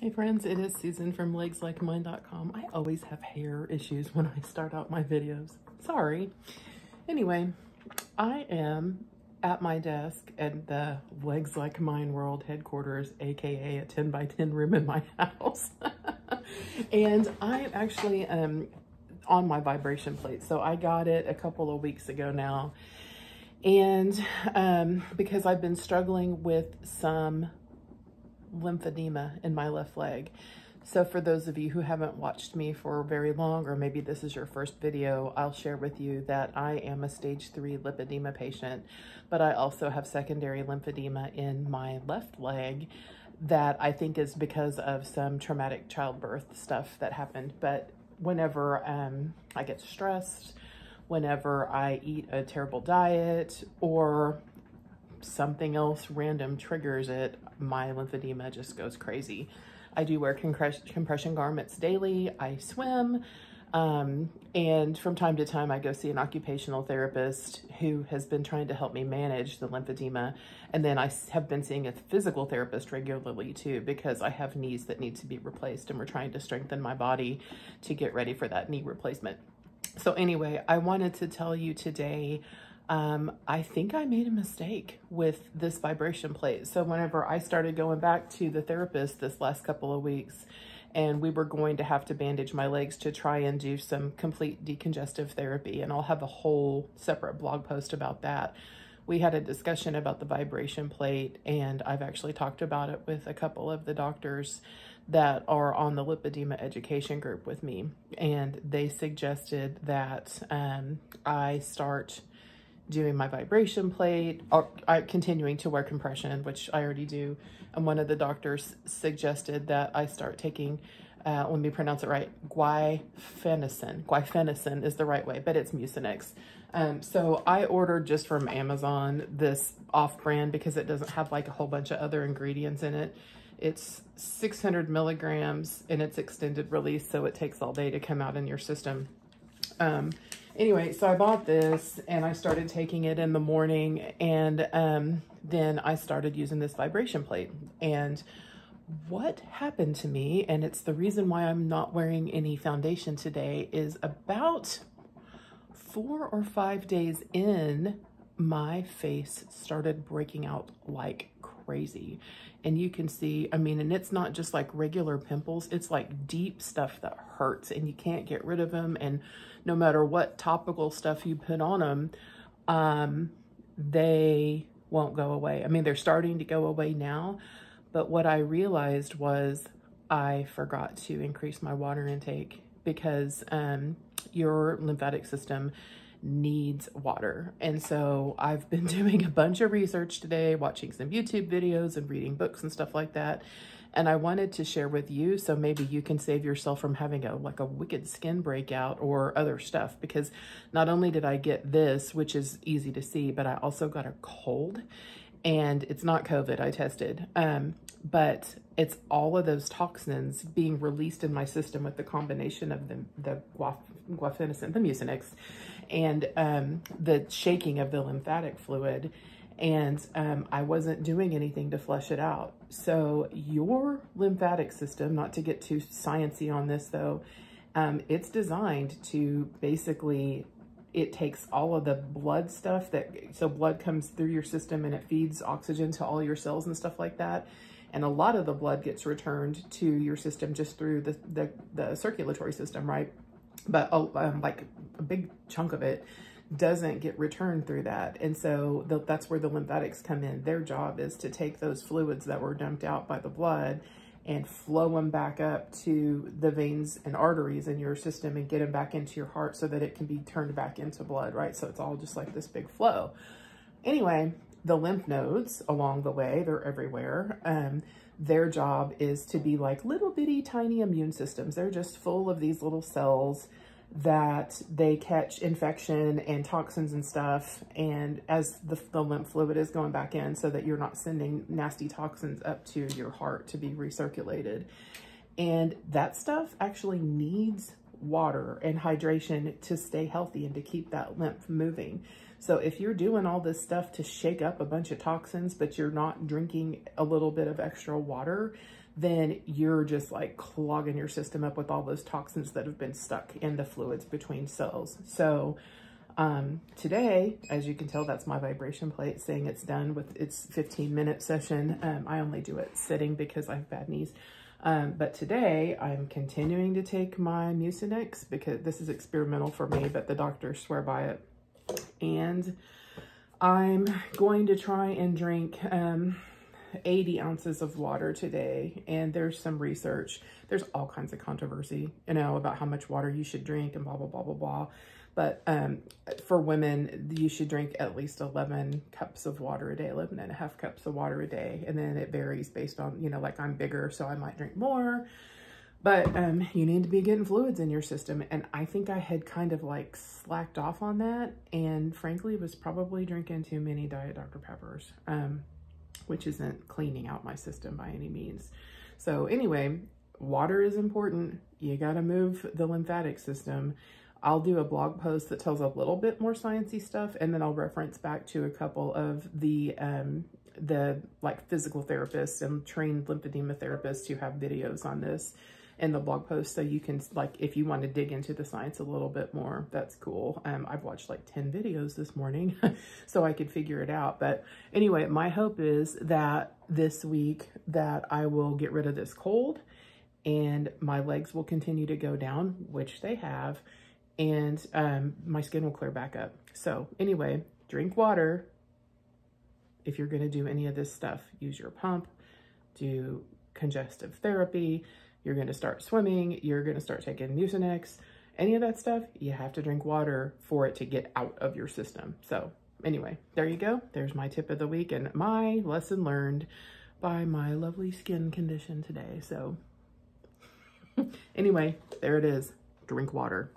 Hey friends, it is Susan from LegsLikeMine.com. I always have hair issues when I start out my videos. Sorry. Anyway, I am at my desk at the Legs Like Mine World headquarters, aka a 10 by 10 room in my house. And I'm actually on my vibration plate. So I got it a couple of weeks ago now. And because I've been struggling with some lymphedema in my left leg. So for those of you who haven't watched me for very long, or maybe this is your first video, I'll share with you that I am a stage 3 lipedema patient, but I also have secondary lymphedema in my left leg that I think is because of some traumatic childbirth stuff that happened. But whenever I get stressed, whenever I eat a terrible diet, or something else random triggers it, my lymphedema just goes crazy. I do wear compression garments daily. I swim. And from time to time, I go see an occupational therapist who has been trying to help me manage the lymphedema. And then I have been seeing a physical therapist regularly too, because I have knees that need to be replaced and we're trying to strengthen my body to get ready for that knee replacement. So anyway, I wanted to tell you today, I think I made a mistake with this vibration plate. So whenever I started going back to the therapist this last couple of weeks, and we were going to have to bandage my legs to try and do some complete decongestive therapy, and I'll have a whole separate blog post about that. We had a discussion about the vibration plate, and I've actually talked about it with a couple of the doctors that are on the lipedema education group with me. And they suggested that I start doing my vibration plate, or continuing to wear compression, which I already do. And one of the doctors suggested that I start taking, let me pronounce it right, guaifenesin. Guaifenesin is the right way, but it's Mucinex. So I ordered just from Amazon this off-brand because it doesn't have like a whole bunch of other ingredients in it. It's 600 milligrams and it's extended release, so it takes all day to come out in your system. Anyway, so I bought this and I started taking it in the morning, and then I started using this vibration plate. And what happened to me, and it's the reason why I'm not wearing any foundation today, is about 4 or 5 days in, my face started breaking out like crazy. And you can see, I mean, and it's not just like regular pimples, it's like deep stuff that hurts and you can't get rid of them. And no matter what topical stuff you put on them, they won't go away. I mean, they're starting to go away now, but what I realized was I forgot to increase my water intake, because your lymphatic system needs water. And so I've been doing a bunch of research today, watching some YouTube videos and reading books and stuff like that. And I wanted to share with you, so maybe you can save yourself from having a wicked skin breakout or other stuff, because not only did I get this, which is easy to see, but I also got a cold. And it's not COVID, I tested, but it's all of those toxins being released in my system with the combination of the guaifenesin, the Mucinex, and the shaking of the lymphatic fluid. And I wasn't doing anything to flush it out. So your lymphatic system, not to get too sciencey on this though, it's designed to basically, it takes all of the blood stuff so blood comes through your system and it feeds oxygen to all your cells and stuff like that. And a lot of the blood gets returned to your system just through the circulatory system, right? But like a big chunk of it doesn't get returned through that. And so that's where the lymphatics come in. Their job is to take those fluids that were dumped out by the blood and flow them back up to the veins and arteries in your system and get them back into your heart so that it can be turned back into blood, right? So it's all just like this big flow. Anyway, the lymph nodes along the way, they're everywhere. Their job is to be like little bitty tiny immune systems. They're just full of these little cells that they catch infection and toxins and stuff. And as the lymph fluid is going back in, so that you're not sending nasty toxins up to your heart to be recirculated. And that stuff actually needs water and hydration to stay healthy and to keep that lymph moving. So if you're doing all this stuff to shake up a bunch of toxins, but you're not drinking a little bit of extra water, then you're just like clogging your system up with all those toxins that have been stuck in the fluids between cells. So today, as you can tell, that's my vibration plate saying it's done with its 15-minute session. I only do it sitting because I have bad knees. But today I'm continuing to take my Mucinex because this is experimental for me, but the doctors swear by it. And I'm going to try and drink 80 ounces of water today. And there's some research. There's all kinds of controversy, you know, about how much water you should drink and blah, blah, blah, blah, blah. But for women, you should drink at least 11 cups of water a day, 11.5 cups of water a day. And then it varies based on, you know, like I'm bigger, so I might drink more. But you need to be getting fluids in your system. And I think I had kind of like slacked off on that. And frankly, was probably drinking too many Diet Dr. Peppers, which isn't cleaning out my system by any means. So anyway, water is important. You got to move the lymphatic system. I'll do a blog post that tells a little bit more sciencey stuff, and then I'll reference back to a couple of the like physical therapists and trained lymphedema therapists who have videos on this in the blog post. So you can, like, if you want to dig into the science a little bit more, that's cool. I've watched like 10 videos this morning so I could figure it out. But anyway, my hope is that this week that I will get rid of this cold and my legs will continue to go down, which they have, and my skin will clear back up. So anyway, drink water. If you're going to do any of this stuff, use your pump, do congestive therapy, you're going to start swimming, you're going to start taking Mucinex, any of that stuff, you have to drink water for it to get out of your system. So anyway, there you go. There's my tip of the week and my lesson learned by my lovely skin condition today. So anyway, there it is. Drink water.